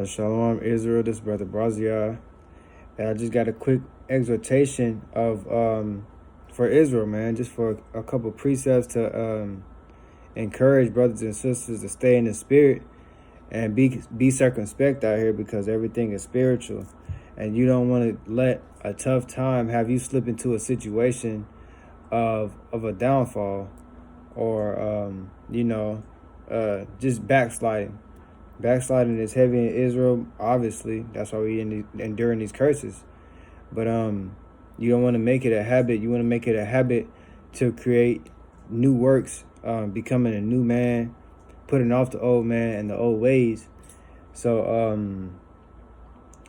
Shalom, Israel. This is Brother Brazia. And I just got a quick exhortation of for Israel, man, just for a couple precepts to encourage brothers and sisters to stay in the spirit and be circumspect out here, because everything is spiritual, and you don't want to let a tough time have you slip into a situation of a downfall, or just backsliding. Backsliding is heavy in Israel, obviously. That's why we enduring these curses. But you don't want to make it a habit. You want to make it a habit to create new works, becoming a new man, putting off the old man and the old ways. So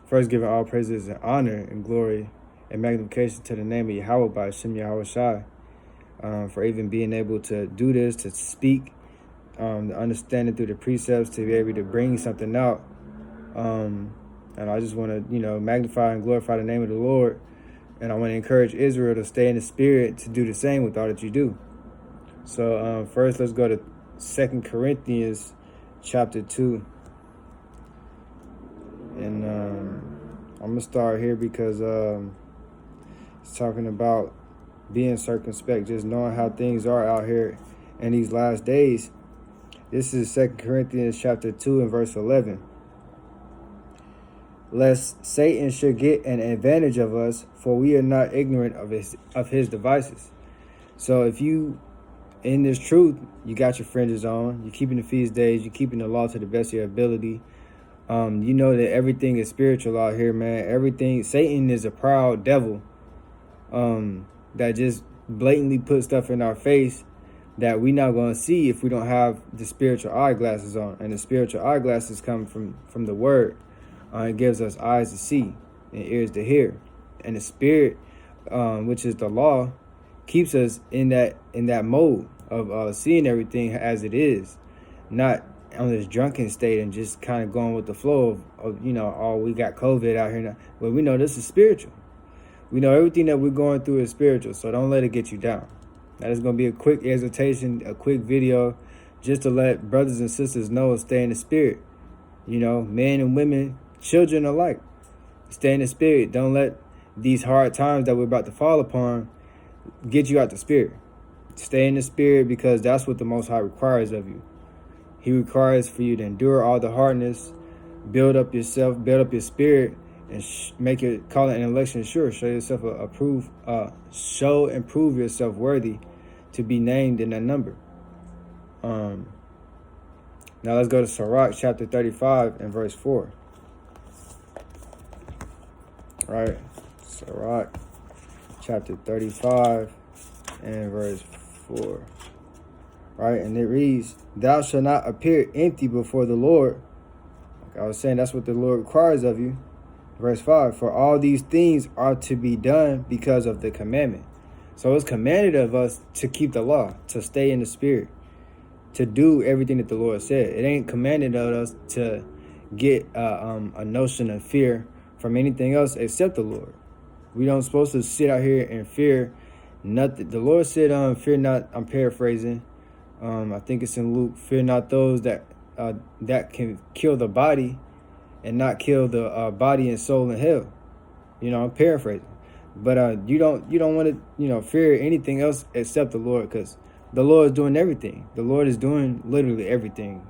first, giving all praises and honor and glory and magnification to the name of Yahweh by Hashem Yahweh Shai, for even being able to do this, to speak, to understand it through the precepts, to be able to bring something out. And I just want to, magnify and glorify the name of the Lord. And I want to encourage Israel to stay in the spirit, to do the same with all that you do. So first, let's go to 2 Corinthians chapter 2. And I'm going to start here because it's talking about being circumspect, just knowing how things are out here in these last days. This is 2 Corinthians chapter 2 and verse 11. Lest Satan should get an advantage of us, for we are not ignorant of his devices. So if you, in this truth, you got your fringes on, you're keeping the feast days, you're keeping the law to the best of your ability, you know that everything is spiritual out here, man. Everything, Satan is a proud devil that just blatantly puts stuff in our face that we're not going to see if we don't have the spiritual eyeglasses on. And the spiritual eyeglasses come from the word. It gives us eyes to see and ears to hear. And the spirit, which is the law, keeps us in that mode of seeing everything as it is, not on this drunken state and just kind of going with the flow of we got COVID out here now. But we know this is spiritual. We know everything that we're going through is spiritual, so don't let it get you down. That is going to be a quick exhortation, a quick video, just to let brothers and sisters know, stay in the spirit. Men and women, children alike, stay in the spirit. Don't let these hard times that we're about to fall upon get you out the spirit. Stay in the spirit, because that's what the Most High requires of you. He requires for you to endure all the hardness, build up yourself, build up your spirit, and make it, call it an election sure. Show yourself show and prove yourself worthy to be named in that number. Now let's go to Sirach chapter 35 and verse 4. Right, Sirach chapter 35 and verse 4. Right, and it reads, "Thou shalt not appear empty before the Lord." Like I was saying, that's what the Lord requires of you. Verse 5, "For all these things are to be done because of the commandment." So it's commanded of us to keep the law, to stay in the spirit, to do everything that the Lord said. It ain't commanded of us to get a notion of fear from anything else except the Lord. We don't supposed to sit out here and fear nothing. The Lord said, "Fear not." I'm paraphrasing. I think it's in Luke. "Fear not those that can kill the body, and not kill the body and soul in hell." I'm paraphrasing. But you don't want to fear anything else except the Lord, because the Lord is doing everything. The Lord is doing literally everything.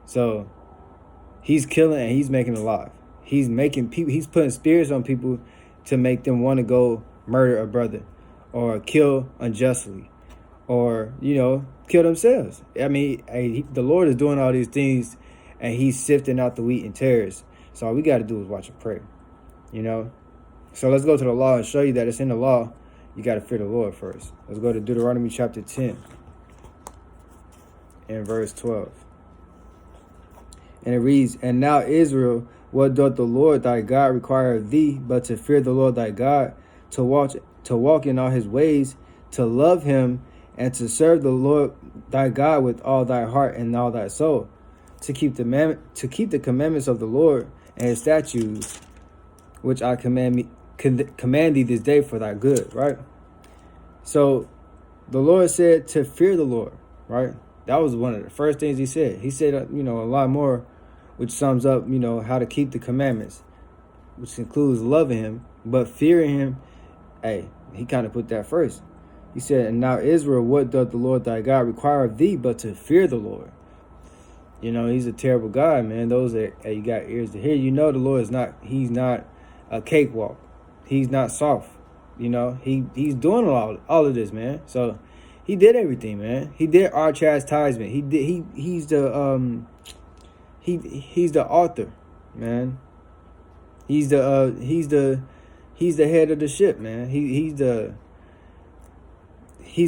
So He's killing and He's making alive. He's making people. He's putting spirits on people to make them want to go murder a brother, or kill unjustly, or kill themselves. I mean, the Lord is doing all these things, and He's sifting out the wheat and tares. So all we got to do is watch and pray. So let's go to the law and show you that it's in the law. You got to fear the Lord first. Let's go to Deuteronomy chapter 10 and verse 12. And it reads, "And now Israel, what doth the Lord thy God require of thee, but to fear the Lord thy God, to walk in all His ways, to love Him, and to serve the Lord thy God with all thy heart and all thy soul, to keep the commandments of the Lord and His statutes, which I command thee this day for thy good." Right? So the Lord said to fear the Lord, right? That was one of the first things He said. He said, a lot more which sums up, how to keep the commandments, which includes loving him, but fearing him. Hey, he kind of put that first. He said, and now Israel, what doth the Lord thy God require of thee but to fear the Lord? He's a terrible God, man. Those that you got ears to hear, the Lord he's not a cakewalk. He's not soft. He's doing all of this, man. So he did everything, man. He did our chastisement. He's the author, man. He's the head of the ship, man. He's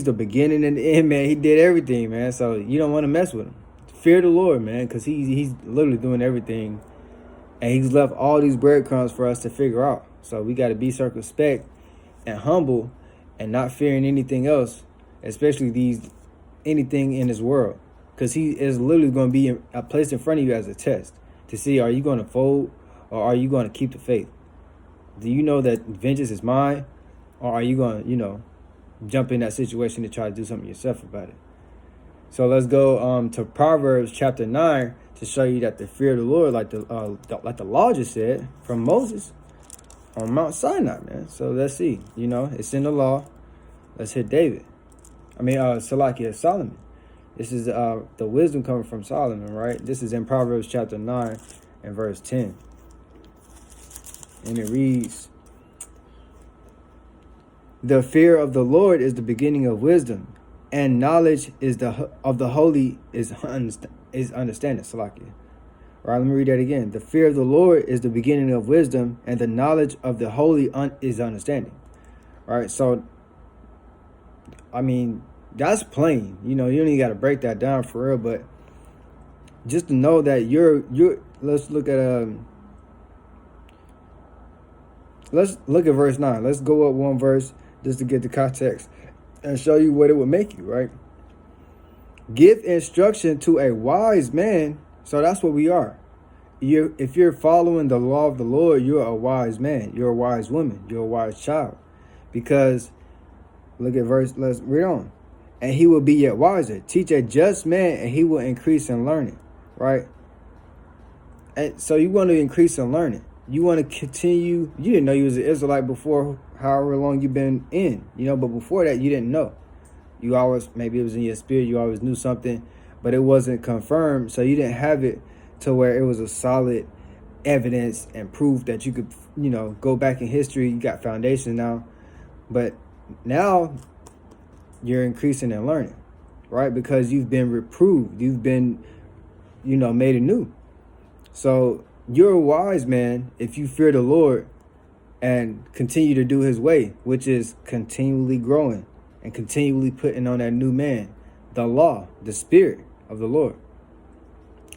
the beginning and the end, man. He did everything, man. So you don't want to mess with him. Fear the Lord, man, because he's literally doing everything, and he's left all these breadcrumbs for us to figure out. So we got to be circumspect and humble, and not fearing anything else, especially anything in this world, because he is literally going to be placed in front of you as a test to see, are you going to fold or are you going to keep the faith? Do you know that vengeance is mine, or are you going to jump in that situation to try to do something yourself about it? So let's go to Proverbs chapter 9 to show you that the fear of the Lord, like the law just said from Moses on Mount Sinai, man. So let's see. It's in the law. Let's hit Solomon. This is the wisdom coming from Solomon, right? This is in Proverbs chapter 9 and verse 10. And it reads, the fear of the Lord is the beginning of wisdom, and knowledge is of the holy is understanding. Salakia. All right, let me read that again. The fear of the Lord is the beginning of wisdom, and the knowledge of the holy is understanding. All right, so that's plain. You don't even got to break that down for real, but just to know that you're. Let's look at verse 9. Let's go up one verse just to get the context and show you what it would make you, right? Give instruction to a wise man. So that's what we are. If you're following the law of the Lord, you're a wise man. You're a wise woman. You're a wise child. Because, look at verse, let's read on. And he will be yet wiser. Teach a just man, and he will increase in learning, right? And so you want to increase in learning. You want to continue. You didn't know you was an Israelite before however long you've been in, but before that you didn't know. You always, maybe it was in your spirit, you always knew something, but it wasn't confirmed. So you didn't have it to where it was a solid evidence and proof that you could, go back in history. You got foundation now, but now you're increasing in learning, right? Because you've been reproved. You've been, made anew. So you're a wise man if you fear the Lord and continue to do his way, which is continually growing and continually putting on that new man, the law, the spirit of the Lord.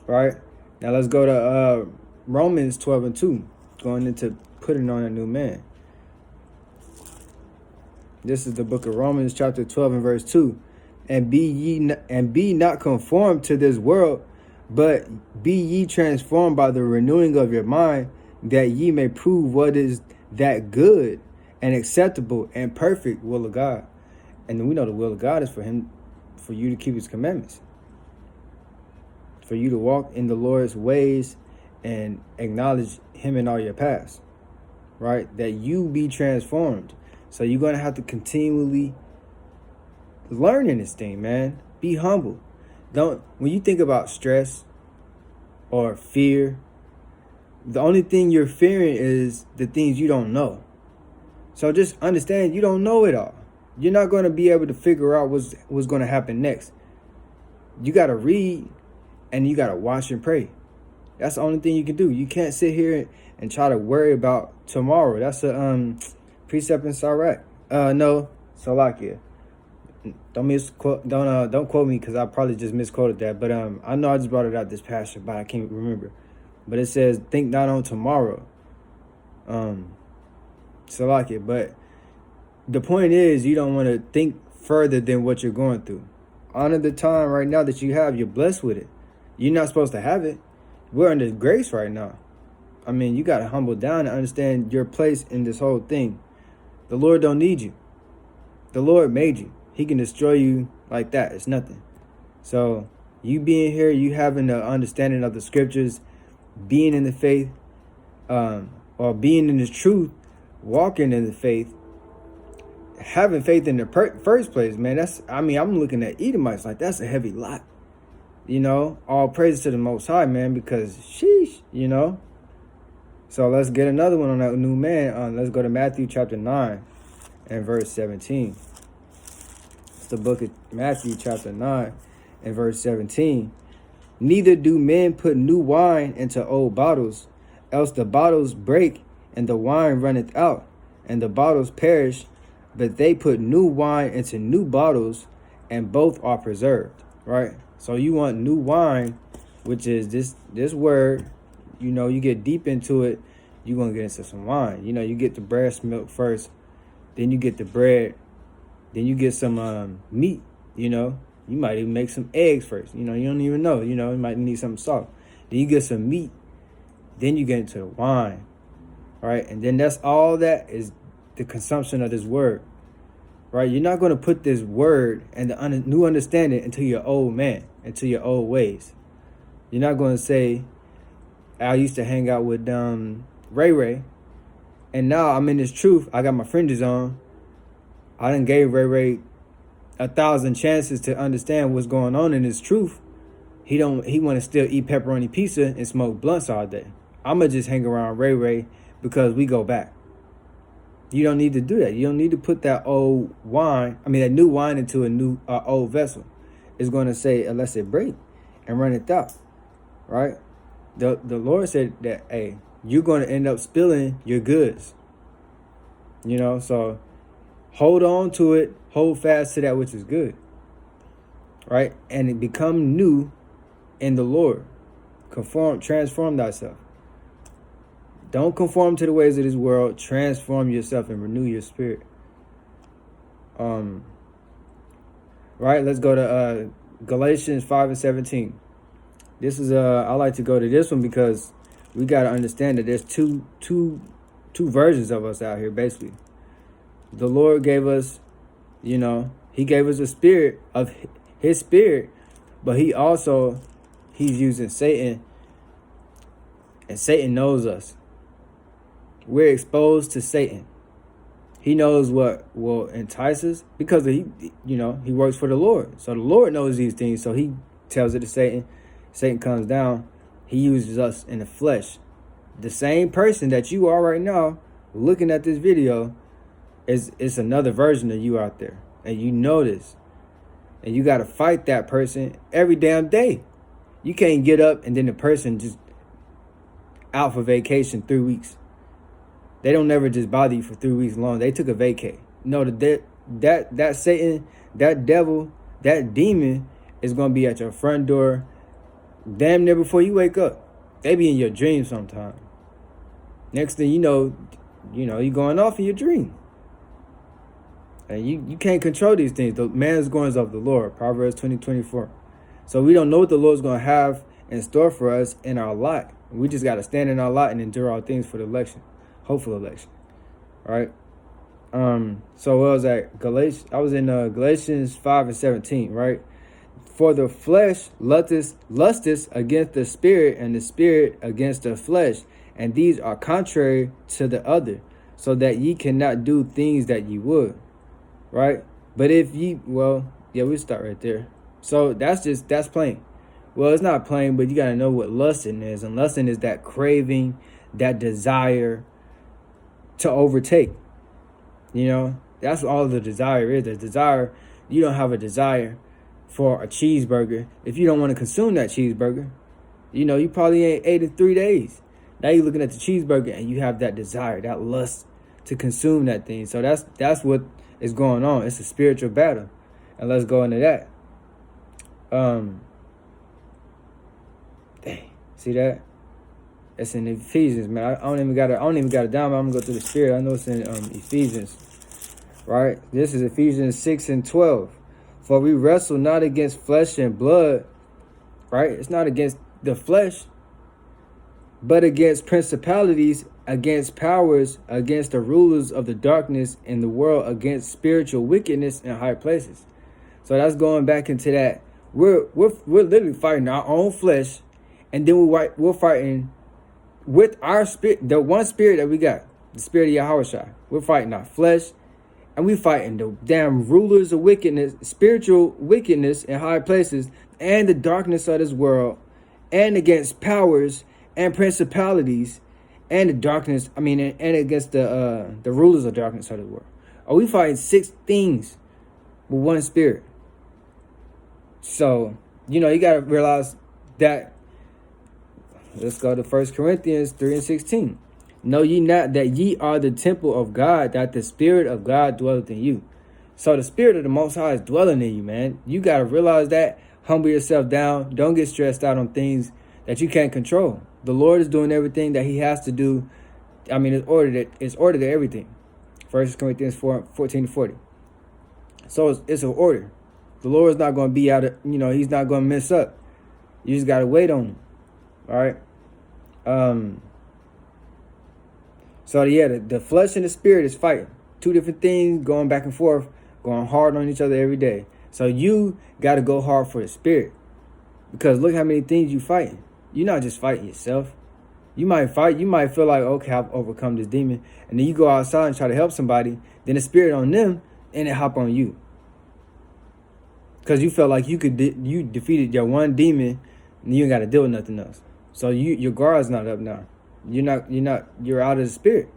Right? Now let's go to Romans 12 and 2, going into putting on a new man. This is the book of Romans chapter 12 and verse 2. And be not conformed to this world, but be ye transformed by the renewing of your mind, that ye may prove what is that good and acceptable and perfect will of God. And we know the will of God is for you to keep his commandments, for you to walk in the Lord's ways and acknowledge him in all your paths, right? That you be transformed. So you're going to have to continually learn in this thing, man. Be humble. When you think about stress or fear, the only thing you're fearing is the things you don't know. So just understand you don't know it all. You're not going to be able to figure out what's going to happen next. You got to read and you got to watch and pray. That's the only thing you can do. You can't sit here and try to worry about tomorrow. That's a precept in Sirach. No, Salakia. Don't quote me, because I probably just misquoted that. But I know I just brought it out this past, but I can't remember. But it says, think not on tomorrow. Salakia. But the point is, you don't want to think further than what you're going through. Honor the time right now that you have. You're blessed with it. You're not supposed to have it. We're under grace right now. You got to humble down and understand your place in this whole thing. The Lord don't need you. The Lord made you. He can destroy you like that. It's nothing. So you being here, you having the understanding of the scriptures being in the faith, or being in the truth, walking in the faith, having faith in the first place, man. I'm looking at Edomites like that's a heavy lot. All praise to the Most High, man, because sheesh. So let's get another one on that new man. Let's go to Matthew chapter 9 and verse 17. It's the book of Matthew chapter 9 and verse 17. Neither do men put new wine into old bottles, else the bottles break, and the wine runneth out, and the bottles perish. But they put new wine into new bottles, and both are preserved. Right? So you want new wine, which is this word. You get deep into it, you're going to get into some wine. You get the breast milk first, then you get the bread, then you get some meat, You might even make some eggs first. You don't even know. You might need some salt. Then you get some meat. Then you get into the wine. Right? And then that's all that is the consumption of this word. Right? You're not going to put this word and the new understanding into your old man, into your old ways. You're not going to say, I used to hang out with Ray Ray, and now I'm in this truth. I got my fringes on. I done gave Ray Ray 1,000 chances to understand what's going on in this truth. He want to still eat pepperoni pizza and smoke blunts all day. I'ma just hang around Ray Ray because we go back. You don't need to do that. You don't need to put that that new wine into a new old vessel. It's going to say, unless it break and run it out, right? The Lord said that, hey, you're going to end up spilling your goods. So hold on to it. Hold fast to that which is good, right? And it become new in the Lord. Transform thyself. Don't conform to the ways of this world. Transform yourself and renew your spirit. Right, let's go to Galatians 5 and 17. This is I like to go to this one because we got to understand that there's two versions of us out here, basically. The Lord gave us, he gave us a spirit of his spirit, but he's using Satan, and Satan knows us. We're exposed to Satan. He knows what will entice us because he works for the Lord. So the Lord knows these things. So he tells it to Satan. Satan comes down. He uses us in the flesh. The same person that you are right now looking at this video is another version of you out there. And you know this. And you got to fight that person every damn day. You can't get up and then the person just out for vacation 3 weeks. They don't never just bother you for 3 weeks long. They took a vacay. No, that Satan, that devil, that demon is going to be at your front door damn near before you wake up. They be in your dream sometime. Next thing you know, you're going off in your dream. And you can't control these things. The man's going of the Lord. Proverbs 20:24. So we don't know what the Lord's going to have in store for us in our lot. We just got to stand in our lot and endure all things for the election. Hopeful election. All right. So what was that? I was in Galatians 5 and 17, right? For the flesh lusteth against the spirit, and the spirit against the flesh, and these are contrary to the other, so that ye cannot do things that ye would. Right? But if we'll start right there. So that's plain. Well, it's not plain, but you got to know what lusting is. And lusting is that craving, that desire to overtake. That's all the desire is. The desire, you don't have a desire for a cheeseburger if you don't want to consume that cheeseburger. You probably ain't ate in 3 days. Now you're looking at the cheeseburger and you have that desire, that lust to consume that thing. So that's what is going on. It's a spiritual battle. And let's go into that. See that? It's in Ephesians, man. I don't even got it down, but I'm gonna go through the spirit. I know it's in Ephesians. Right? This is Ephesians 6 and 12. For we wrestle not against flesh and blood. Right? It's not against the flesh, but against principalities, against powers, against the rulers of the darkness in the world, against spiritual wickedness in high places. So that's going back into that. We're literally fighting our own flesh, and then we're fighting with our spirit, the one spirit that we got, the spirit of Yahushua, we're fighting our flesh, and we fighting the damn rulers of wickedness, spiritual wickedness in high places, and the darkness of this world, and against powers and principalities, and the darkness, and against the rulers of darkness of the world. Are we fighting 6 things with one spirit? So, you got to realize that. Let's go to 1 Corinthians 3:16. Know ye not that ye are the temple of God, that the Spirit of God dwelleth in you? So the Spirit of the Most High is dwelling in you, man. You got to realize that. Humble yourself down. Don't get stressed out on things that you can't control. The Lord is doing everything that he has to do. It's ordered to everything. 1 Corinthians 4:14-40. So it's an order. The Lord is not going to be out of, he's not going to mess up. You just got to wait on him. All right. So yeah, the flesh and the spirit is fighting. 2 different things going back and forth, going hard on each other every day. So you got to go hard for the spirit, because look how many things you fighting. You're not just fighting yourself. You might feel like, okay, I've overcome this demon, and then you go outside and try to help somebody, then the spirit on them, and it hop on you, because you felt like you defeated your one demon, and you ain't got to deal with nothing else. So your guard's not up now. You're out of the spirit.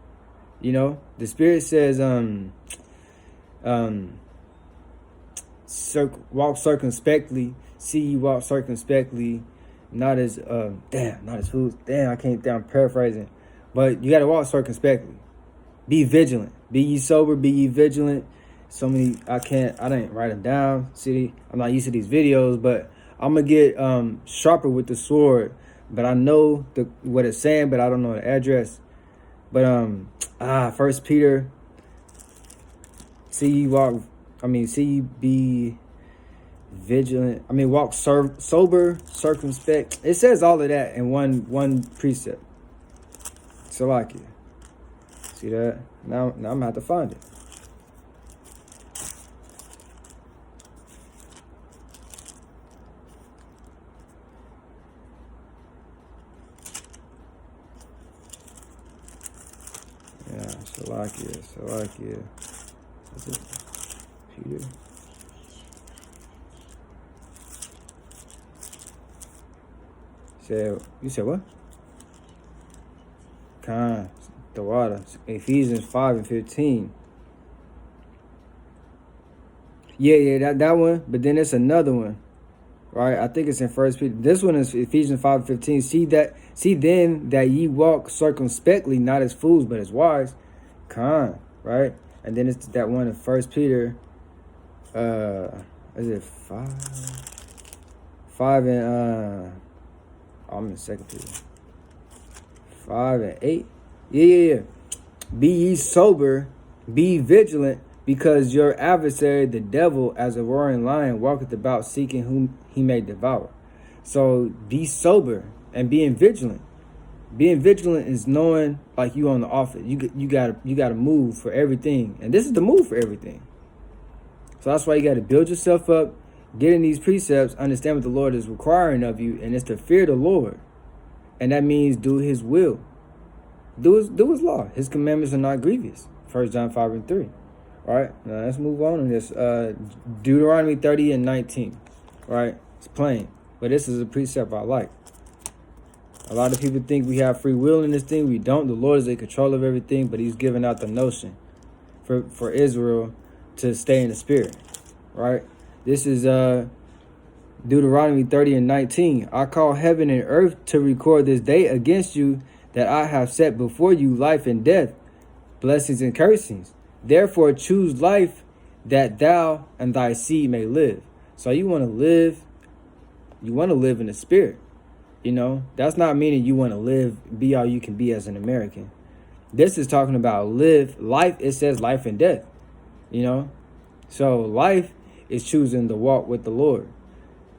The spirit says, walk circumspectly, see you walk circumspectly, not as fools. I'm paraphrasing. But you gotta walk circumspectly. Be vigilant. Be ye sober, be ye vigilant. So many I didn't write them down. See, I'm not used to these videos, but I'm gonna get sharper with the sword. But I know what it's saying, but I don't know the address. But 1 Peter, see ye be vigilant. Walk sober, circumspect. It says all of that in one precept. So like it. See that? Now I'm gonna have to find it. Salakia. Is it Peter? You said what? The water. Ephesians 5:15. Yeah, that one. But then it's another one, right? I think it's in 1 Peter. This one is Ephesians 5:15. See then that ye walk circumspectly, not as fools, but as wise. Right? And then it's that one in 1 Peter. Is it 5? 5 and I'm in 2 Peter. 5 and 8. Yeah. Be ye sober, be vigilant, because your adversary, the devil, as a roaring lion, walketh about seeking whom he may devour. So be sober and being vigilant. Being vigilant is knowing, like, you on the offense. You gotta move for everything, and this is the move for everything. So that's why you got to build yourself up, get in these precepts, understand what the Lord is requiring of you, and it's to fear the Lord, and that means do His will, do His law. His commandments are not grievous. 1 John 5:3. All right, now let's move on this. Deuteronomy 30:19. Right, it's plain, but this is a precept I like. A lot of people think we have free will in this thing. We don't. The Lord is in control of everything, but He's giving out the notion for Israel to stay in the spirit, right? This is Deuteronomy 30:19. I call heaven and earth to record this day against you, that I have set before you life and death, blessings and cursings. Therefore choose life, that thou and thy seed may live. So you want to live in the spirit. That's not meaning you want to be all you can be as an American. This is talking about life. It says life and death, So life is choosing to walk with the Lord.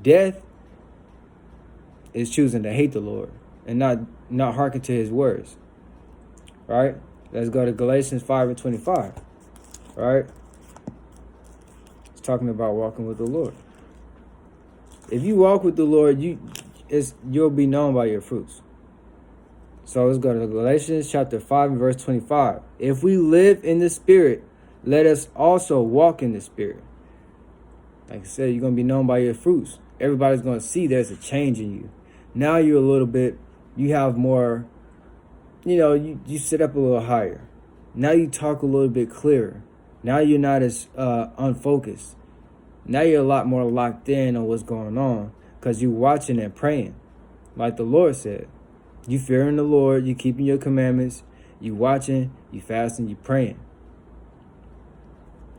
Death is choosing to hate the Lord and not hearken to His words. Right? Let's go to Galatians 5:25. Right? It's talking about walking with the Lord. If you walk with the Lord, you'll be known by your fruits. So let's go to Galatians chapter 5 and verse 25. If we live in the Spirit, let us also walk in the Spirit. Like I said, you're going to be known by your fruits. Everybody's going to see there's a change in you. Now you're a little bit, you have more, you sit up a little higher. Now you talk a little bit clearer. Now you're not as unfocused. Now you're a lot more locked in on what's going on because you're watching and praying. Like the Lord said, you fearing the Lord, you keeping your commandments, you watching, you fasting, you praying.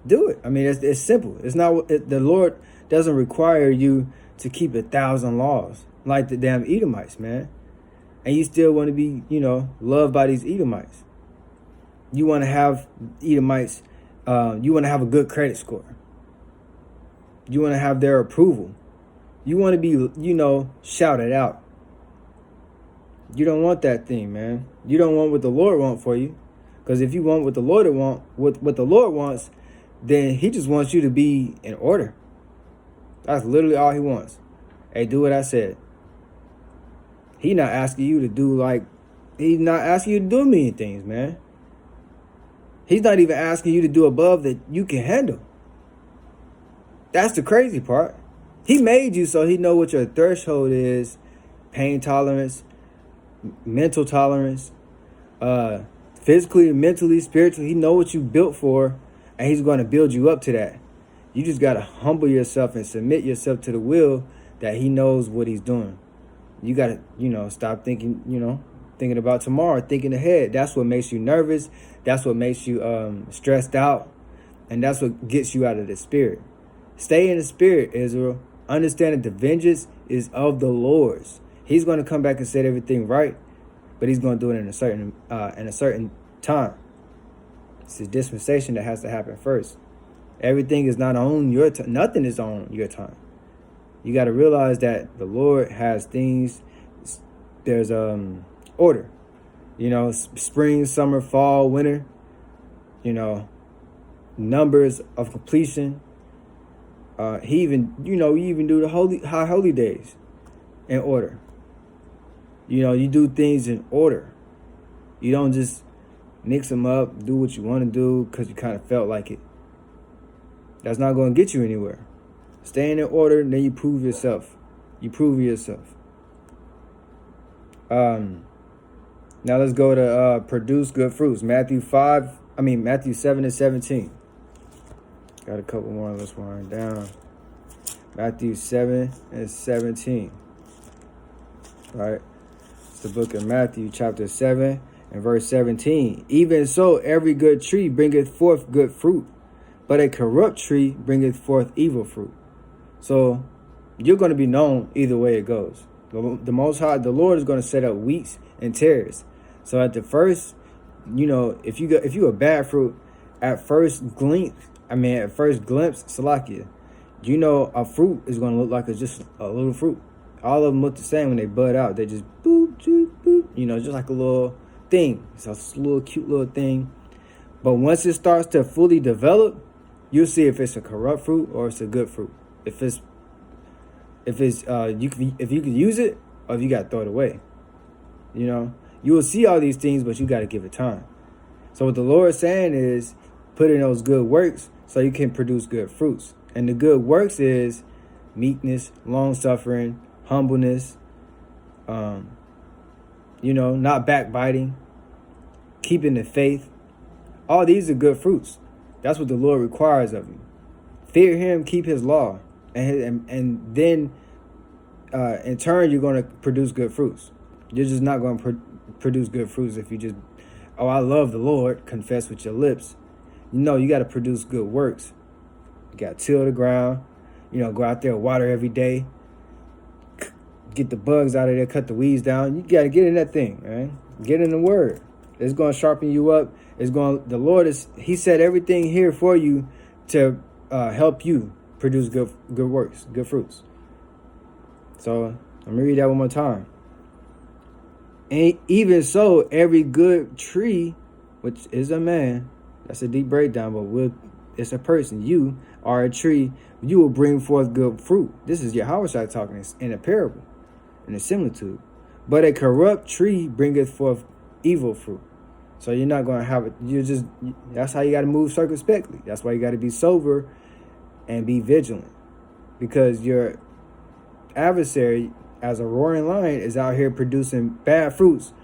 Do it. I mean, it's simple. It's not, the Lord doesn't require you to keep 1,000 laws like the damn Edomites, man. And you still want to be, loved by these Edomites. You want to have Edomites, you want to have a good credit score. You want to have their approval. You want to be, shouted out. You don't want that thing, man. You don't want what the Lord wants for you. Because if you want what the Lord wants, then he just wants you to be in order. That's literally all he wants. Hey, do what I said. He's not asking you to do he's not asking you to do a million things, man. He's not even asking you to do above that you can handle. That's the crazy part. He made you so he know what your threshold is, pain tolerance, mental tolerance, physically, mentally, spiritually. He know what you built for, and he's going to build you up to that. You just got to humble yourself and submit yourself to the will that he knows what he's doing. You got to, stop thinking, thinking about tomorrow, thinking ahead. That's what makes you nervous. That's what makes you stressed out. And that's what gets you out of the spirit. Stay in the spirit, Israel. Understand that the vengeance is of the Lord's. He's going to come back and set everything right, but he's going to do it in a certain time. It's a dispensation that has to happen first. Everything is not on your time. Nothing is on your time. You got to realize that the Lord has things. There's order. Spring, summer, fall, winter. Numbers of completion. He even, you even do the high holy days in order. You do things in order. You don't just mix them up, do what you want to do because you kind of felt like it. That's not going to get you anywhere. Staying in order, then you prove yourself. You prove yourself. Now let's go to produce good fruits. Matthew 7 and 17. Got a couple more. Let's wind down. Matthew 7 and 17. All right. It's the book of Matthew, chapter 7 and verse 17. Even so, every good tree bringeth forth good fruit, but a corrupt tree bringeth forth evil fruit. So you're going to be known either way it goes. The Most High, the Lord is going to set up wheats and tares. So at the first, if you're a bad fruit, at first glimpse, Salakia, a fruit is going to look like just a little fruit. All of them look the same when they bud out. They just boop, boop, boop, just like a little thing. It's a little cute little thing. But once it starts to fully develop, you'll see if it's a corrupt fruit or it's a good fruit. If you can use it or if you got to throw it away. You will see all these things, but you got to give it time. So what the Lord is saying is put in those good works so you can produce good fruits. And the good works is meekness, long-suffering, humbleness, not backbiting, keeping the faith. All these are good fruits. That's what the Lord requires of you. Fear him, keep his law. And then in turn, you're going to produce good fruits. You're just not going to produce good fruits if you just, I love the Lord, confess with your lips. You got to produce good works. You got to till the ground, go out there, water every day, get the bugs out of there, cut the weeds down. You got to get in that thing, right? Get in the word. It's going to sharpen you up. The Lord he set everything here for you to help you produce good works, good fruits. So I'm going to read that one more time. And even so, every good tree, which is a man, that's a deep breakdown, but it's a person. You are a tree. You will bring forth good fruit. This is Yahushua talking in a parable, in a similitude. But a corrupt tree bringeth forth evil fruit. So you're not going to have it. That's how you got to move circumspectly. That's why you got to be sober and be vigilant. Because your adversary, as a roaring lion, is out here producing bad fruits,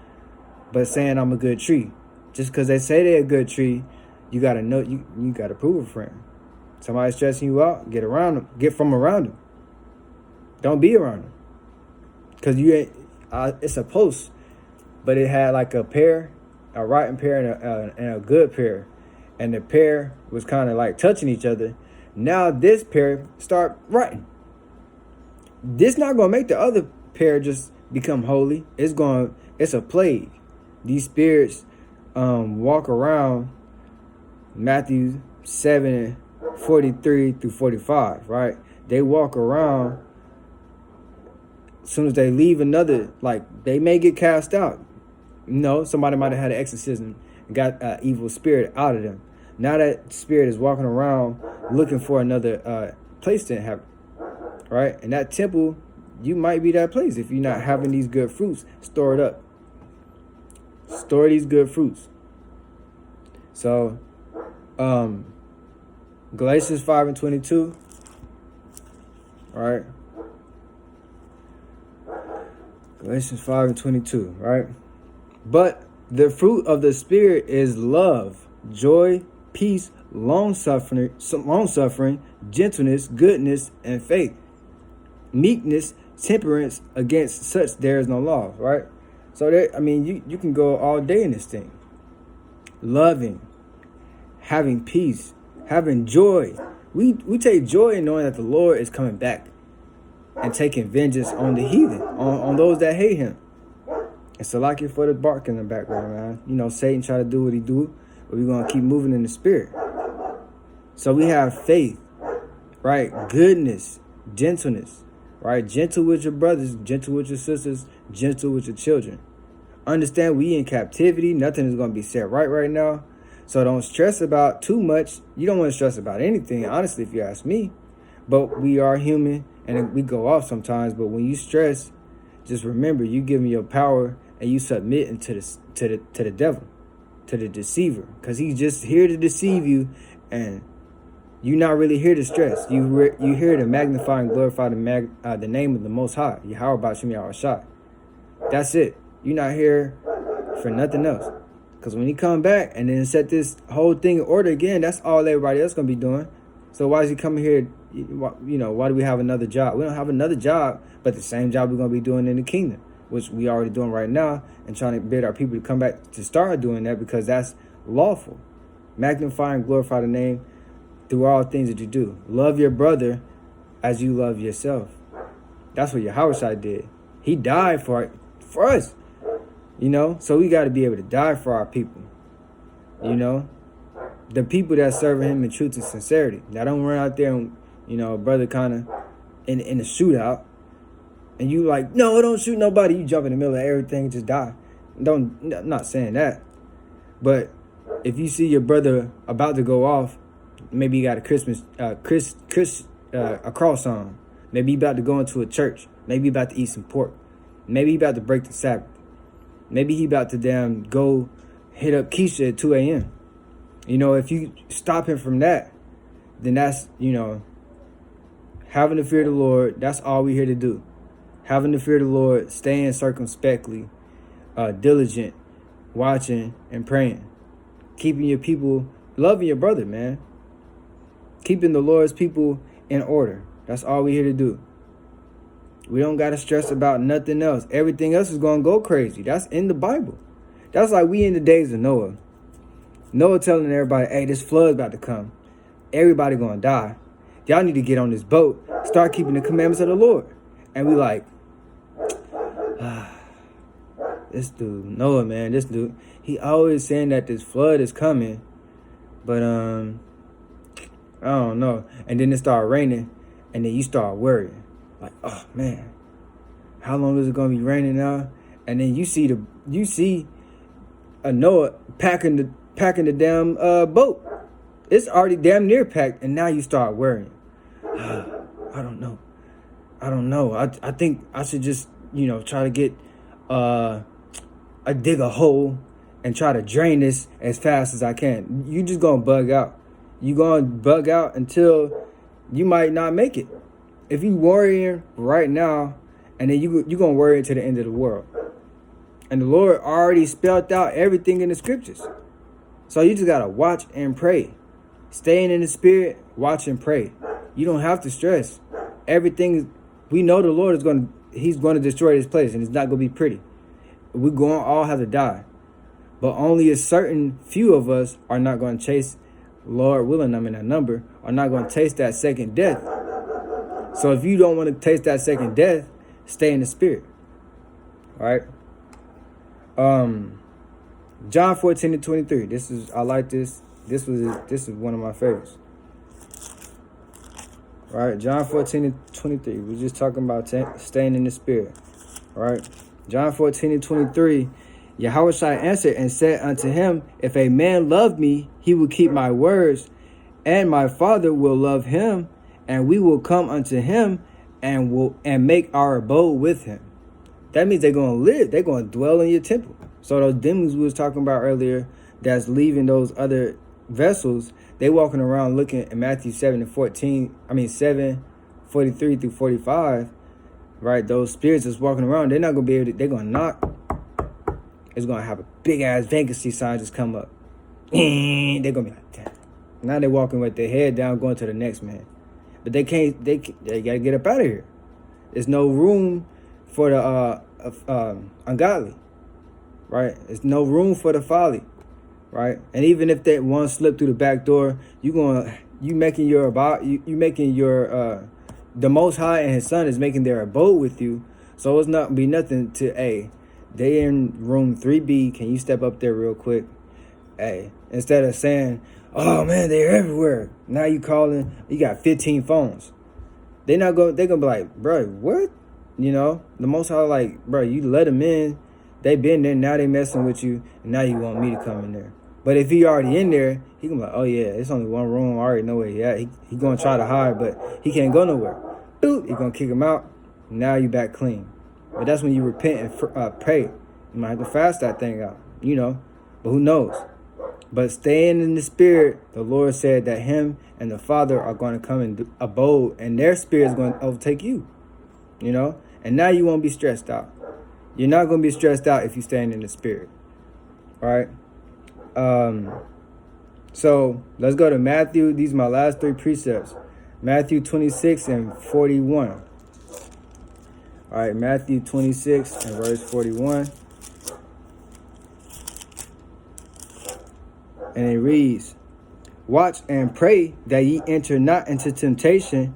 but saying I'm a good tree. Just because they say they're a good tree, you got to know, you got to prove a friend. Somebody stressing you out, get around them. Get from around them. Don't be around them. Because you ain't, it's a post, but it had like a pear, a rotten pear and a good pear. And the pear was kind of like touching each other. Now this pear start rotting. This not going to make the other pear just become holy. It's a plague. These spirits walk around Matthew 7:43 through 45, right? They walk around. As soon as they leave another, like, they may get cast out. Somebody might have had an exorcism and got an evil spirit out of them. Now that spirit is walking around looking for another place to inhabit, right? And that temple, you might be that place if you're not having these good fruits stored up. Store these good fruits. So, Galatians 5:22, right? Galatians 5:22, right? But the fruit of the Spirit is love, joy, peace, long-suffering, gentleness, goodness, and faith, meekness, temperance. Against such there is no law, right? So you can go all day in this thing. Loving, having peace, having joy. We take joy in knowing that the Lord is coming back and taking vengeance on the heathen, on those that hate him. And so like it for the bark in the background, man. Satan try to do what he do, but we're going to keep moving in the spirit. So we have faith, right? Goodness, gentleness, right? Gentle with your brothers, gentle with your sisters, gentle with your children. Understand we in captivity. Nothing is going to be set right now. So don't stress about too much. You don't want to stress about anything, honestly, if you ask me. But we are human and we go off sometimes. But when you stress, just remember you giving your power and you submitting to the devil, to the deceiver, because he's just here to deceive you, and you're not really here to stress. You here to magnify and glorify the name of the Most High, Yahweh Ba'Shem Yahawashi. That's it. You're not here for nothing else. Because when he come back and then set this whole thing in order again, that's all everybody else going to be doing. So why is he coming here? Why do we have another job? We don't have another job, but the same job we're going to be doing in the kingdom, which we already doing right now, and trying to bid our people to come back to start doing that because that's lawful. Magnify and glorify the name through all things that you do. Love your brother as you love yourself. That's what Yahweh did. He died for us. So we got to be able to die for our people. The people that serve him in truth and sincerity. Now don't run out there and, brother kind of in a shootout. And you like, no, don't shoot nobody. You jump in the middle of everything and just die. I'm not saying that. But if you see your brother about to go off, maybe he got a cross on. Maybe he about to go into a church. Maybe he about to eat some pork. Maybe he about to break the Sabbath. Maybe he about to go hit up Keisha at 2 a.m. If you stop him from that, then that's, having the fear of the Lord. That's all we're here to do. Having the fear of the Lord, staying circumspectly, diligent, watching and praying. Keeping your people, loving your brother, man. Keeping the Lord's people in order. That's all we're here to do. We don't got to stress about nothing else. Everything else is going to go crazy. That's in the Bible. That's like we in the days of Noah. Noah telling everybody, hey, this flood's about to come. Everybody going to die. Y'all need to get on this boat. Start keeping the commandments of the Lord. And we like, this dude, Noah, man, this dude, he always saying that this flood is coming. But, I don't know. And then it started raining. And then you start worrying. Like, oh man, how long is it gonna be raining now? And then you see Noah packing the damn boat. It's already damn near packed, and now you start worrying. I don't know. I think I should just try to get I dig a hole and try to drain this as fast as I can. You just gonna bug out. You gonna bug out until you might not make it. If you worrying right now, and then you gonna worry until the end of the world. And the Lord already spelled out everything in the scriptures. So you just gotta watch and pray. Staying in the spirit, watch and pray. You don't have to stress. Everything, we know the Lord He's gonna destroy this place, and it's not gonna be pretty. We're going to all have to die. But only a certain few of us are not going to chase, Lord willing, I'm in that number, are not going to taste that second death. So if you don't want to taste that second death, stay in the spirit. All right. John 14:23. I like this. This is one of my favorites. All right. John 14:23. We're just talking about staying in the spirit. All right. John 14:23, Yahushua answered and said unto him, if a man love me, he will keep my words, and my Father will love him, and we will come unto him and make our abode with him. That means they're going to live. They're going to dwell in your temple. So those demons we was talking about earlier that's leaving those other vessels, they walking around looking at Matthew 7:43 through 45. Right, those spirits that's walking around, they're not gonna be able to. They're gonna knock. It's gonna have a big ass vacancy sign just come up. They're gonna be like, damn. Now they're walking with their head down, going to the next man. But they can't. They gotta get up out of here. There's no room for the ungodly. Right, there's no room for the folly. Right, and even if they want to slip through the back door, you making your the Most High and His Son is making their abode with you. So it's not be nothing to, they in room 3B. Can you step up there real quick? Instead of saying, oh man, they're everywhere. Now you calling, you got 15 phones. They're gonna be like, bro, what? You know, the Most High like, bro, you let them in. They been there, now they messing with you, and now you want me to come in there. But if he already in there, he gonna be like, oh yeah, it's only one room. I already know where he at. He gonna try to hide, but he can't go nowhere. Boop, he gonna kick him out. Now you back clean. But that's when you repent and pray. You might have to fast that thing out, you know. But who knows? But staying in the spirit, the Lord said that him and the Father are going to come and abode, and their spirit is going to overtake you, you know. And now you won't be stressed out. You're not going to be stressed out if you stand in the spirit. All right. So let's go to Matthew. These are my last three precepts. Matthew 26 and 41. All right, Matthew 26 and verse 41. And it reads, watch and pray that ye enter not into temptation.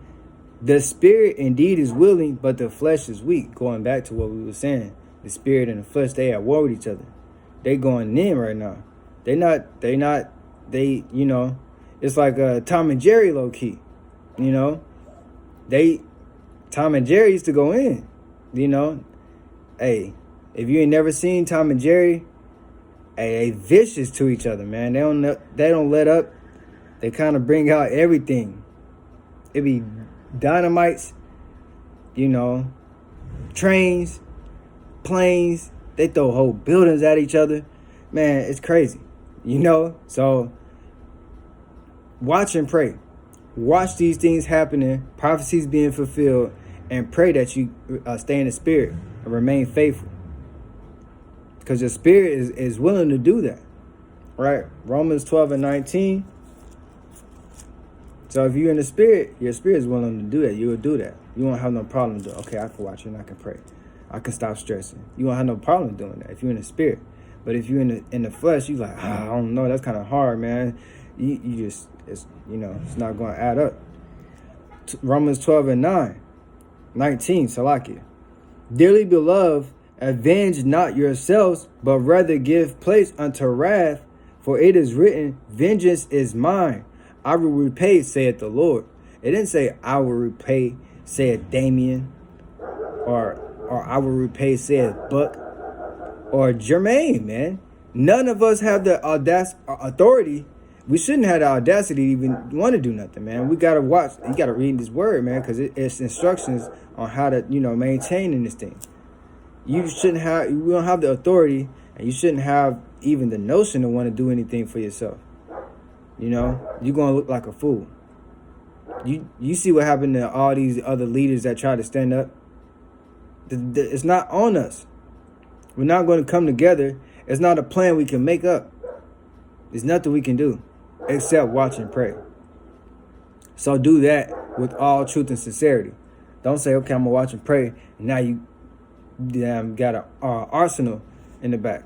The spirit indeed is willing, but the flesh is weak. Going back to what we were saying. The spirit and the flesh, they at war with each other. They going in right now. They, you know, it's like Tom and Jerry low key, you know. Tom and Jerry used to go in, you know. Hey, if you ain't never seen Tom and Jerry, they vicious to each other, man. They don't let up. They kind of bring out everything. It be dynamites, you know, trains, planes. They throw whole buildings at each other. Man, it's crazy, you know. So watch and pray. Watch these things happening, prophecies being fulfilled, and pray that you stay in the spirit and remain faithful. Because your spirit is willing to do that. Right? Romans 12 and 19. So if you're in the spirit, your spirit is willing to do that. You will do that. You won't have no problem doing it. Okay, I can watch and I can pray. I can stop stressing. You won't have no problem doing that if you're in the spirit. But if you're in the flesh, you like, I don't know, that's kind of hard, man. You just, it's not going to add up. Romans 12 and 19, Salakia. Dearly beloved, avenge not yourselves, but rather give place unto wrath, for it is written, vengeance is mine. I will repay, saith the Lord. It didn't say, I will repay, saith Damien, or I will repay, saith Buck, or Jermaine, man. None of us have the authority. We shouldn't have the audacity to even want to do nothing, man. We got to watch. You got to read this word, man, because it's instructions on how to, maintain in this thing. You shouldn't have. You don't have the authority, and you shouldn't have even the notion to want to do anything for yourself. You know, you're gonna look like a fool. You see what happened to all these other leaders that try to stand up. It's not on us. We're not going to come together. It's not a plan we can make up. There's nothing we can do except watch and pray. So do that with all truth and sincerity. Don't say, okay, I'm going to watch and pray, and now you got an arsenal in the back.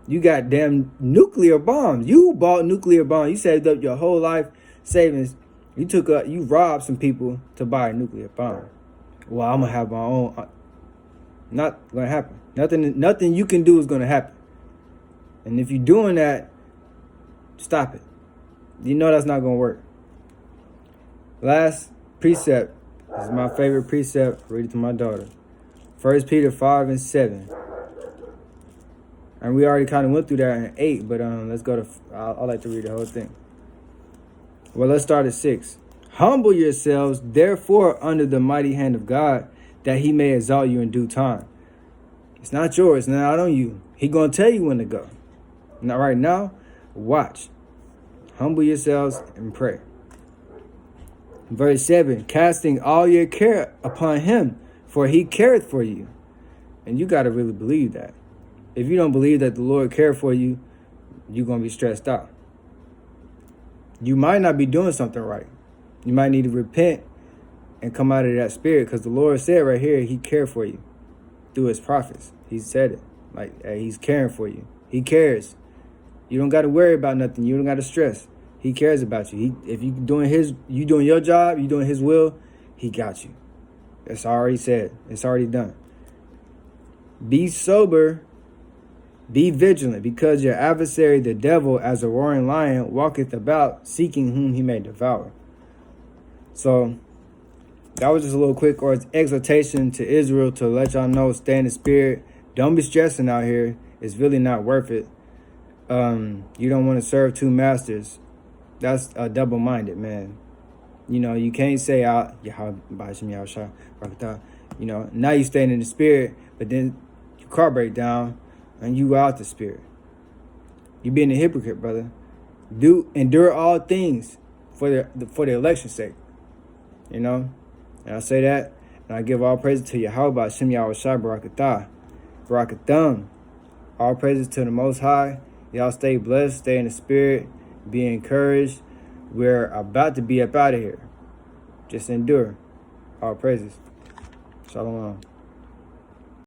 You got damn nuclear bombs. You bought nuclear bombs. You saved up your whole life savings. You robbed some people to buy a nuclear bomb. Well, I'm going to have my own. Not going to happen. Nothing you can do is going to happen. And if you're doing that, stop it. You know that's not going to work. Last precept. This is my favorite precept. Read it to my daughter. 1 Peter 5 and 7. And we already kind of went through that in 8, but let's go to, I like to read the whole thing. Well, let's start at 6. Humble yourselves, therefore, under the mighty hand of God, that he may exalt you in due time. It's not yours, not on you. He going to tell you when to go. Not right now, watch. Humble yourselves and pray. Verse 7, casting all your care upon him, for he careth for you. And you got to really believe that. If you don't believe that the Lord cared for you, you're going to be stressed out. You might not be doing something right. You might need to repent and come out of that spirit, because the Lord said right here, he cared for you through his prophets. He said it. Like, hey, he's caring for you. He cares. You don't got to worry about nothing. You don't got to stress. He cares about you. If you doing your job, you doing his will, he got you. It's already said. It's already done. Be sober, be vigilant, because your adversary, the devil, as a roaring lion, walketh about, seeking whom he may devour. So that was just a little quick exhortation to Israel to let y'all know, stay in the spirit. Don't be stressing out here. It's really not worth it. You don't want to serve two masters. That's a double-minded, man. You know, you can't say now you staying in the spirit, but then your car break down and you out the spirit. You being a hypocrite, brother. Do endure all things for the election's sake. You know? And I say that, and I give all praises to Yahweh, Shem Yahushua, Barakatah, Barakatham. All praises to the Most High. Y'all stay blessed, stay in the spirit, be encouraged. We're about to be up out of here. Just endure. All praises. Shalom.